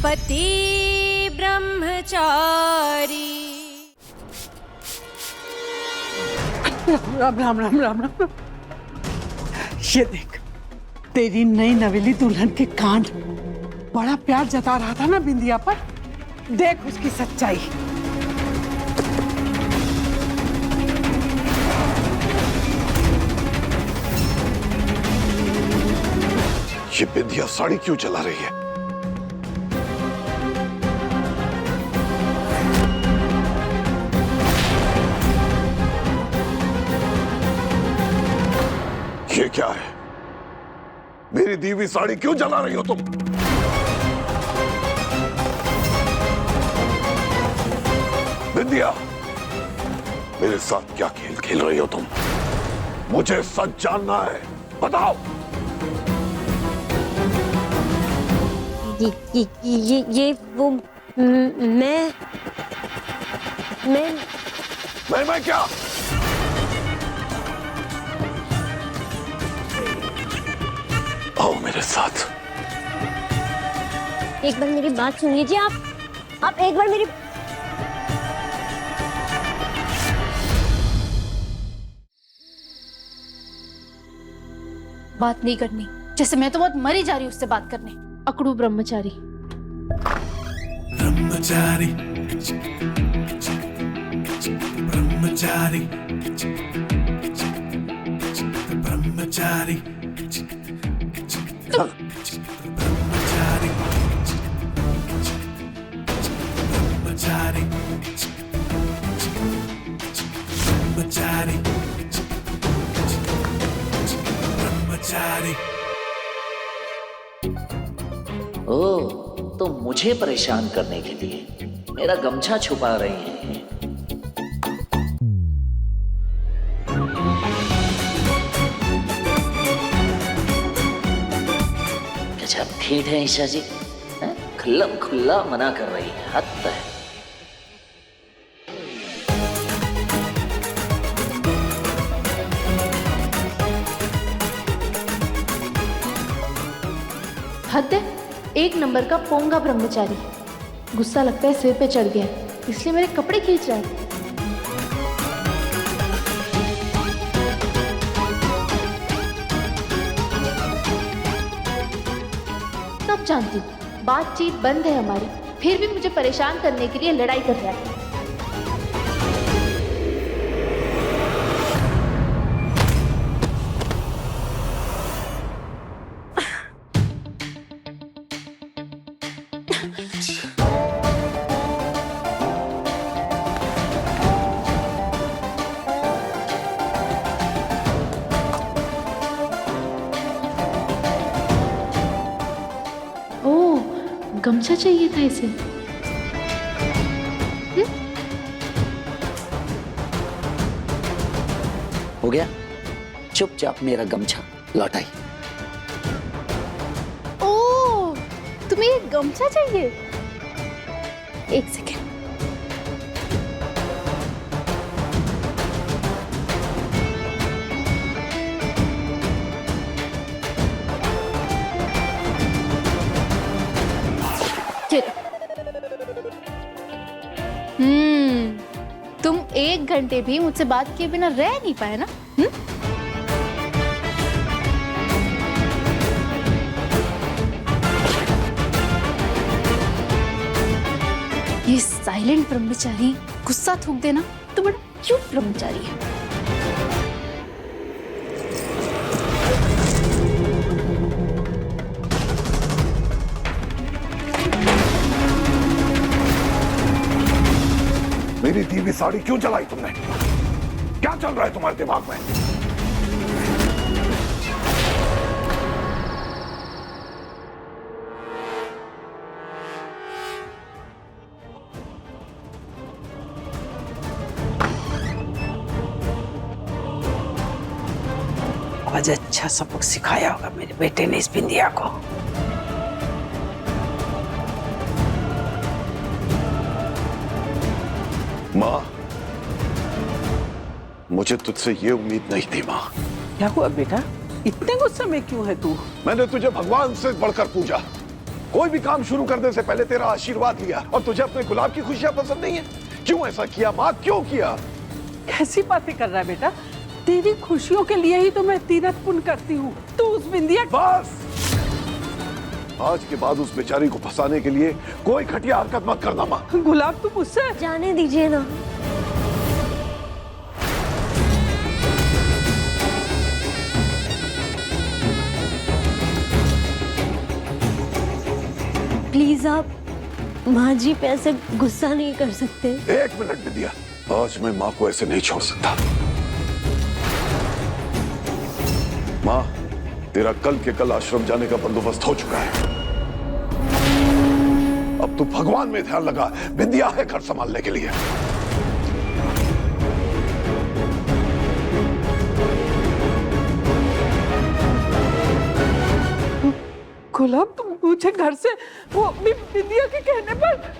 पति ब्रह्मचारी। राम राम राम राम राम। ये देख, तेरी नई नवेली दुल्हन के कान बड़ा प्यार जता रहा था ना बिंदिया पर। देख उसकी सच्चाई। ये बिंदिया साड़ी क्यों चला रही है? ये क्या है? मेरी दी हुई साड़ी क्यों जला रही हो तुम? बिंदिया, मेरे साथ क्या खेल खेल रही हो तुम? मुझे सच जानना है, बताओ। ये वो मैं क्या? आओ मेरे साथ। एक बार मेरी बात सुन लीजिए आप एक बार मेरी बात नहीं करनी। जैसे मैं तो बहुत मरी जा रही हूँ उससे बात करने। अकड़ू ब्रह्मचारी। ब्रह्मचारी ब्रह्मचारी ब्रह्मचारी ब्रह्मचारी ब्रह्मचारी ब्रह्मचारी ब्रह्मचारी। ओह, तो मुझे परेशान करने के लिए मेरा गमछा छुपा रही हैं। गजब ठीक है ईशा जी, खुल्लम खुल्ला मना कर रही है, हद है। हद है, एक नंबर का पोंगा ब्रह्मचारी। गुस्सा लगता है सिर पे चढ़ गया, इसलिए मेरे कपड़े खींच रहा है। सब जानती हूँ, बातचीत बंद है हमारी, फिर भी मुझे परेशान करने के लिए लड़ाई कर रहा है। गमछा चाहिए था इसे। हो गया, चुपचाप मेरा गमछा लौटाई। ओह, तुम्हें ये गमछा चाहिए? एक सेकेंड। तुम 1 घंटे भी मुझसे बात किए बिना रह नहीं पाए ना? ये साइलेंट ब्रह्मचारी गुस्सा थूक देना तो बड़ा क्यूट ब्रह्मचारी है। मेरी दी हुई साड़ी क्यों जलाई तुमने? क्या चल रहा है तुम्हारे दिमाग में? आज अच्छा सबक सिखाया होगा मेरे बेटे ने इस बिंदिया को। माँ, मुझे तुझसे ये उम्मीद नहीं थी माँ। क्या हुआ बेटा, इतने गुस्से में क्यों है तू? मैंने तुझे भगवान से बढ़कर पूजा, कोई भी काम शुरू करने से पहले तेरा आशीर्वाद लिया, और तुझे अपने गुलाब की खुशियां पसंद नहीं है? क्यों ऐसा किया माँ, क्यों किया? कैसी बातें कर रहा है बेटा? तेरी खुशियों के लिए ही तो मैं तीरथ पुण्य करती हूँ। तू उस बिंदिया बस, आज के बाद उस बेचारी को फंसाने के लिए कोई घटिया हरकत मत करना माँ। गुलाब, तू मुझसे जाने दीजिए ना। प्लीज आप माँ जी पे ऐसे गुस्सा नहीं कर सकते। 1 मिनट विद्या, आज मैं माँ को ऐसे नहीं छोड़ सकता। माँ, तेरा कल के कल आश्रम जाने का बंदोबस्त हो चुका है। अब तू भगवान में ध्यान लगा, विद्या है घर संभालने के लिए। गुलाब, तुम मुझे घर से वो अपनी बिंदिया के कहने पर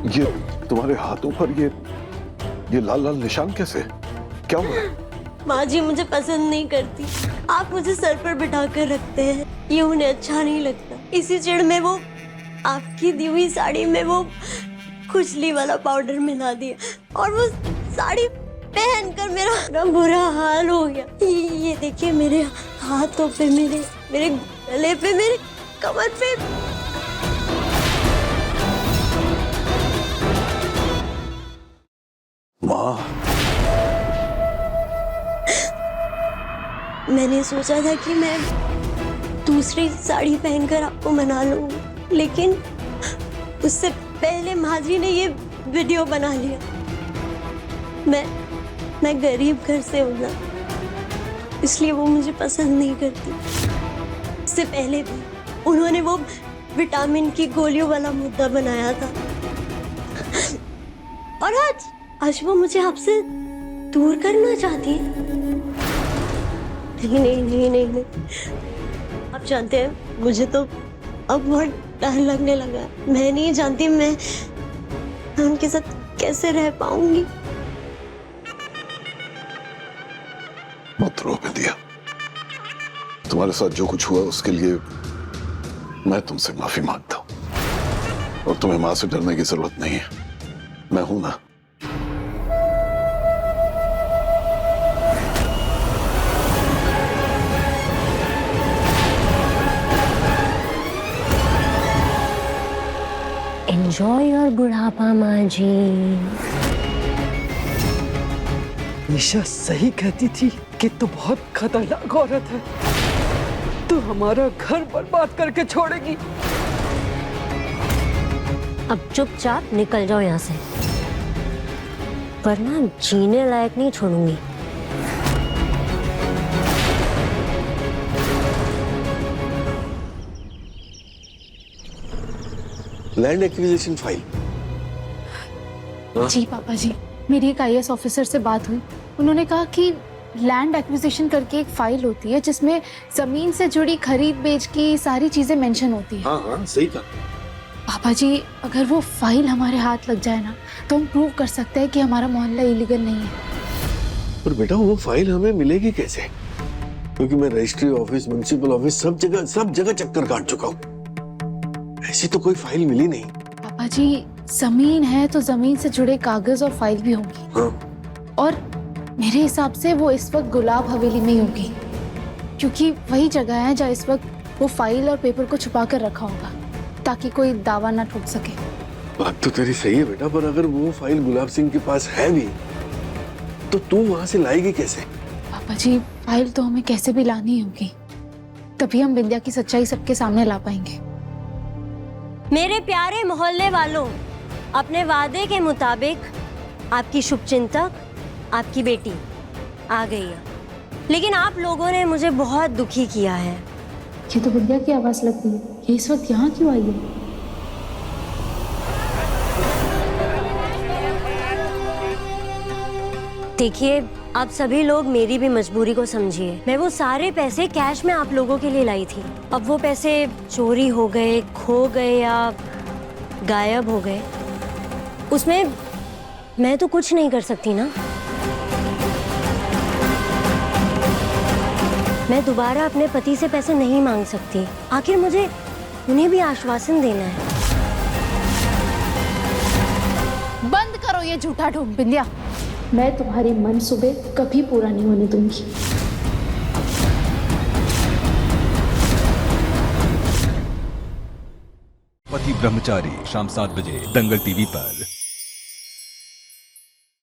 ये तुम्हारे हाथों पर ये लाल लाल निशान कैसे? क्या हुआ? माँ जी मुझे पसंद नहीं करती। आप मुझे सर पर बिठा कर रखते हैं, ये उन्हें अच्छा नहीं लगता। इसी चिढ़ में वो आपकी दी हुई साड़ी में वो खुजली वाला पाउडर मिला दिया, और वो साड़ी पहनकर मेरा बुरा हाल हो गया। ये देखिए, मेरे हाथों पे, मेरे गले पे, मेरे कमर पे। माँ, मैंने सोचा था कि मैं दूसरी साड़ी पहनकर आपको मना लूंगी, लेकिन उससे पहले माँ जी ने ये वीडियो बना लिया। मैं गरीब घर से हूँ ना, इसलिए वो मुझे पसंद नहीं करती। इससे पहले भी उन्होंने वो विटामिन की गोलियों वाला मुद्दा बनाया था, और आज वो मुझे आपसे दूर करना चाहती है। नहीं। आप जानते हैं, मुझे तो अब बहुत डर लगने लगा है। मैं नहीं जानती मैं उनके साथ कैसे रह पाऊंगी। मत रो विद्या, तुम्हारे साथ जो कुछ हुआ उसके लिए मैं तुमसे माफी मांगता हूँ, और तुम्हें माँ से डरने की जरूरत नहीं है, मैं हूं ना। एंजॉय योर बुढ़ापा माँ जी। निशा सही कहती थी कि तू बहुत खतरनाक औरत है। तू हमारा घर बर्बाद करके छोड़ेगी। अब चुपचाप निकल जाओ यहाँ से, वरना जीने लायक नहीं छोड़ूंगी। Land acquisition file. जी पापा जी, मेरी एक IAS ऑफिसर से बात हुई। उन्होंने कहा कि लैंड एक्विजिशन करके एक फाइल होती है जिसमें जमीन से जुड़ी खरीद बेच की सारी चीजें मेंशन होती है। हाँ सही कहा। पापा जी, अगर वो फाइल हमारे हाथ लग जाए ना, तो हम प्रूव कर सकते हैं कि हमारा मोहल्ला इलीगल नहीं है। पर बेटा वो फाइल हमें मिलेगी कैसे? क्योंकि मैं रजिस्ट्री ऑफिस, म्युनिसिपल ऑफिस, सब जगह चक्कर काट चुका हूँ, ऐसी तो कोई फाइल मिली नहीं। पापा जी, जमीन है तो जमीन से जुड़े कागज और फाइल भी होंगी। हाँ। और मेरे हिसाब से वो इस वक्त गुलाब हवेली में ही होगी, क्योंकि वही जगह है जहाँ इस वक्त वो फाइल और पेपर को छुपा कर रखा होगा, ताकि कोई दावा ना ठोक सके। बात तो तेरी सही है बेटा, पर अगर वो फाइल गुलाब सिंह के पास है भी तो तू वहां से लाएगी कैसे? पापा जी, फाइल तो हमें कैसे भी लानी होगी, तभी हम विद्या की सच्चाई सबके सामने ला पाएंगे। मेरे प्यारे मोहल्ले वालों, अपने वादे के मुताबिक आपकी शुभचिंतक, आपकी बेटी आ गई है, लेकिन आप लोगों ने मुझे बहुत दुखी किया है। ये तो विद्या की आवाज लग रही है। ये इस वक्त यहाँ क्यों आई है? देखिए, आप सभी लोग मेरी भी मजबूरी को समझिए। मैं वो सारे पैसे कैश में आप लोगों के लिए लाई थी। अब वो पैसे चोरी हो गए, खो गए या गायब हो गए, उसमें मैं तो कुछ नहीं कर सकती ना। मैं दोबारा अपने पति से पैसे नहीं मांग सकती। आखिर मुझे उन्हें भी आश्वासन देना है। बंद करो ये झूठा ढोंग बिंदिया। मैं तुम्हारी मनसूबे कभी पूरा नहीं होने दूंगी। पति ब्रह्मचारी शाम 7 बजे दंगल टीवी पर।